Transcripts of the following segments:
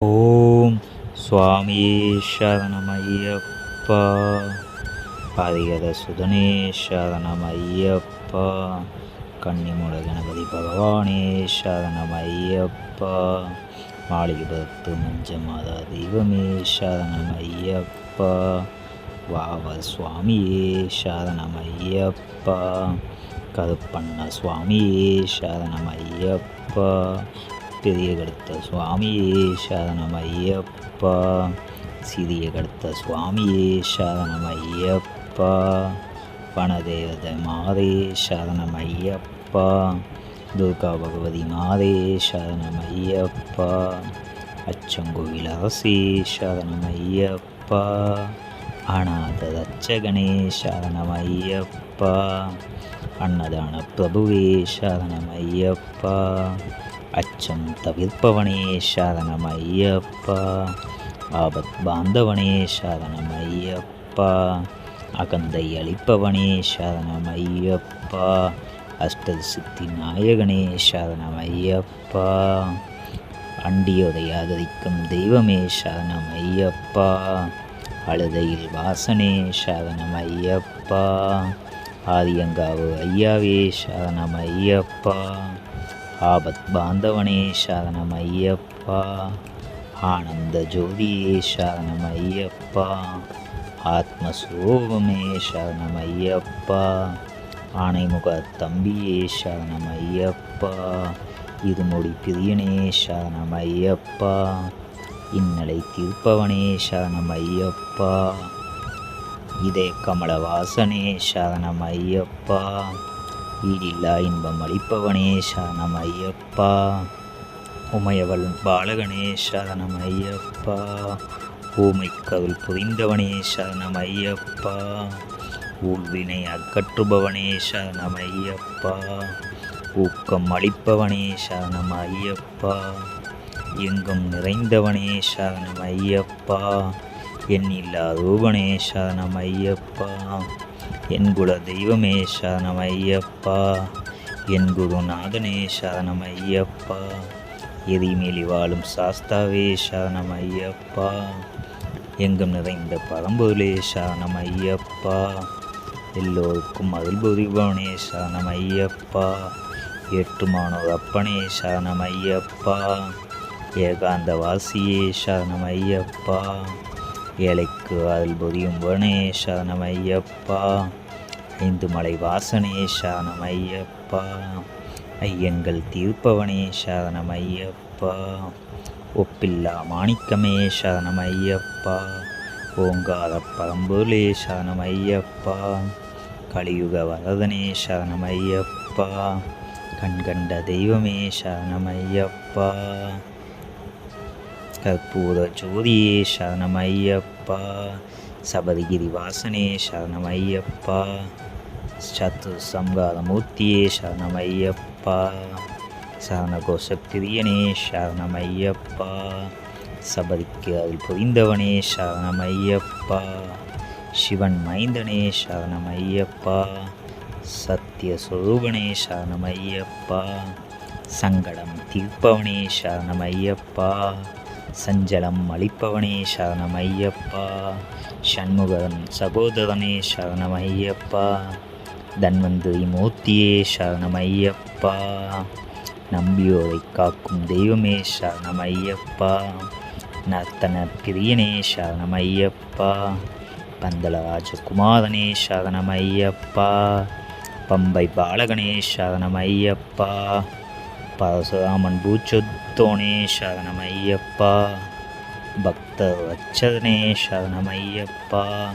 ஓம் சுவாமியே சரணமையப்பா. பாதிகத சுதனே சரணமையப்பா. கன்னிமுட கணபதி பகவானே சரணமையப்பா. மாளிகபத்து மஞ்ச மாதா தெய்வமே சரணமையப்பா. வாவ சுவாமியே சரணமையப்பா. கருப்பண்ண சுவாமியே சரணமையப்பா. பெரிய கடுத்த சுவாமியே சரணமையப்பா. சிறிய கடுத்த சுவாமியே சரணமையப்பா. வனதேவத மாதே சரணமையப்பா. துர்கா பகவதி மாதே சரணமையப்பா. அச்சங்கோவில் அரசே சரணமையப்பா. அநாத ரட்சகனே சரணமையப்பா. அன்னதான பிரபுவே சரணமையப்பா. அச்சம் தவிர்ப்பவனே சரணமையப்பா. ஆபத் பாந்தவனே சரணமையப்பா. அகந்தை அளிப்பவனே சரணமையப்பா. அஷ்ட சித்தி நாயகனே சரணமையப்பா. அண்டியோதை ஆதரிக்கும் தெய்வமே சரணமையப்பா. அழுதையில் வாசனே சரணமையப்பா. ஆதியங்காவு ஐயாவே சரணமையப்பா. ஆபத் பாந்தவனே சரணமையப்பா. ஆனந்த ஜோதியே சரணமையப்பா. ஆத்மஸ்வரூபமே சரணமையப்பா. ஆணைமுக தம்பியே சரணமையப்பா. இருமுடி பிரியனே சரணமையப்பா. இன்னலை தீர்ப்பவனே சரணமையப்பா. இதே கமலவாசனே சரணமையப்பா. ஈடில்லா இன்பம் அளிப்பவனே சரணமையப்பா. உமையவள் பாலகனே சரணமையப்பா. ஊமை கருள் புரிந்தவனே சரணமையப்பா. ஊழ்வினை அகற்றுபவனே சரணமையப்பா. ஊக்கம் அளிப்பவனே சரணமையப்பா. எங்கும் நிறைந்தவனே சரணமையப்பா. எண்ணில்லா ரூபனே சரணமையப்பா. என் குல தெய்வமே சரணமையப்பா. என் குருநாதனே சரணமையப்பா. எரிமேலி வாழும் சாஸ்தாவே சரணமையப்பா. எங்கும் நிறைந்த பரம்பொருளே சரணமையப்பா. எல்லோருக்கும் அருள் புரிபவனே சரணமையப்பா. ஏற்றுமானோர் அப்பனே சரணமையப்பா. ஏகாந்த வாசியே சரணமையப்பா. ஏழைக்கு அருள் புரியும்பவனே சரணமையப்பா. ஐந்து மலை வாசனே சரணமையப்பா. ஐயங்கள் தீர்ப்பவனே சரணமையப்பா. ஒப்பில்லா மாணிக்கமே சரணமையப்பா. ஓங்கார பரம்பொருளே சரணமையப்பா. கலியுக வரதனே சரணமையப்பா. கண்கண்ட தெய்வமே சரணமையப்பா. கற்பூர ஜோதியே சரணமையப்பா. சபரிகிரி வாசனே சரணமையப்பா. சத்து சம்காரமூர்த்தியே சரணமையப்பா. சரணகோஷ பிரியனே சரணமையப்பா. சபரிக்கு அருள் புரிந்தவனே சரணமையப்பா. சிவன் மைந்தனே சரணமையப்பா. சத்திய சொரூபனே சரணமையப்பா. சங்கடம் தீர்ப்பவனே சரணமையப்பா. சஞ்சலம் அளிப்பவனே சரணமையப்பா. சண்முகன் சகோதரனே சரணமையப்பா. தன்வந்திரி மூர்த்தியே சரணமையப்பா. நம்பியோரை காக்கும் தெய்வமே சரணமையப்பா. நர்த்தன பிரியனே சரணமையப்பா. பந்தலராஜகுமாரனே சரணமையப்பா. பம்பை பாலகனே சரணமையப்பா. பரசுராமன் பூச்சொத்தோனே சரணமையப்பா. பக்த வச்சதனே சரணமையப்பா.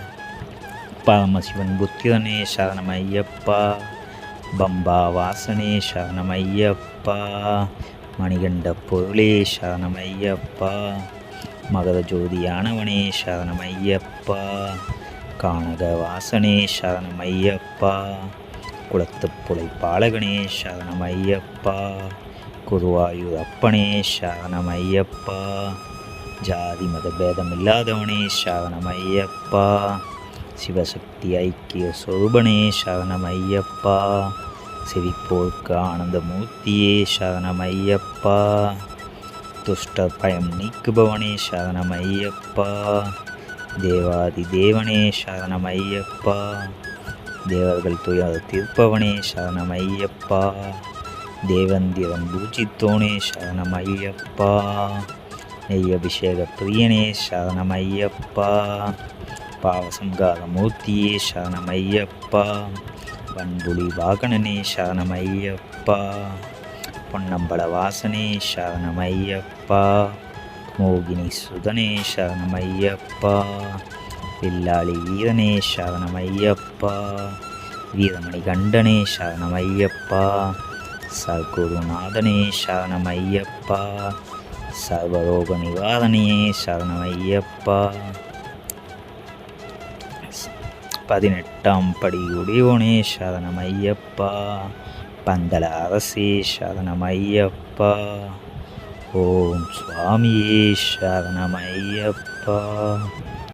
பரமசிவன் புத்திரனே சரணமையப்பா. பம்பா வாசனே சரணமையப்பா. மணிகண்ட பொருளே சரணமையப்பா. மகர ஜோதியானவனே சரணமையப்பா. கானக வாசனே சரணமையப்பா. குளத்து புலை பாலகனே சரணமையப்பா. குருவாயூர் அப்பனே சரணமையப்பா. ஜாதி மத பேதமில்லாதவனே சரணமையப்பா. சிவசக்தி ஐக்கிய சொரூபனே சரணமையப்பா. செவிப்போர்க்கு ஆனந்தமூர்த்தியே சரணமையப்பா. துஷ்ட பயம் நீக்குபவனே சரணம் ஐயப்பா. தேவாதி தேவனே சரணம் ஐயப்பா. தேவர்கள் துயர் தீர்ப்பவனே சரணம் ஐயப்பா. தேவந்திரம் பூஜித்தோனே சரணம் ஐயப்பா. நெய் அபிஷேக பிரியனே சரணம் ஐயப்பா. பாவசங்கார மூர்த்தியே சரணம் ஐயப்பா. வன்புலி வாகனனே சரணம் ஐயப்பா. பொன்னம்பல வாசனே சரணம் ஐயப்பா. மோகினி சுதனே சரணம் ஐயப்பா. வில்லாளி வீரனே சரணம் ஐயப்பா. வீரமணி கண்டனே சரணம் ஐயப்பா. சர்க்குருநாதனே சரணம் ஐயப்பா. சர்வரோக நிவாரணியே சரணம் ஐயப்பா. 18ஆம் படி உடையோனே சரணம் ஐயப்பா. பந்தல அரசே சரணம் ஐயப்பா. ஓம் சுவாமியே சரணம் ஐயப்பா.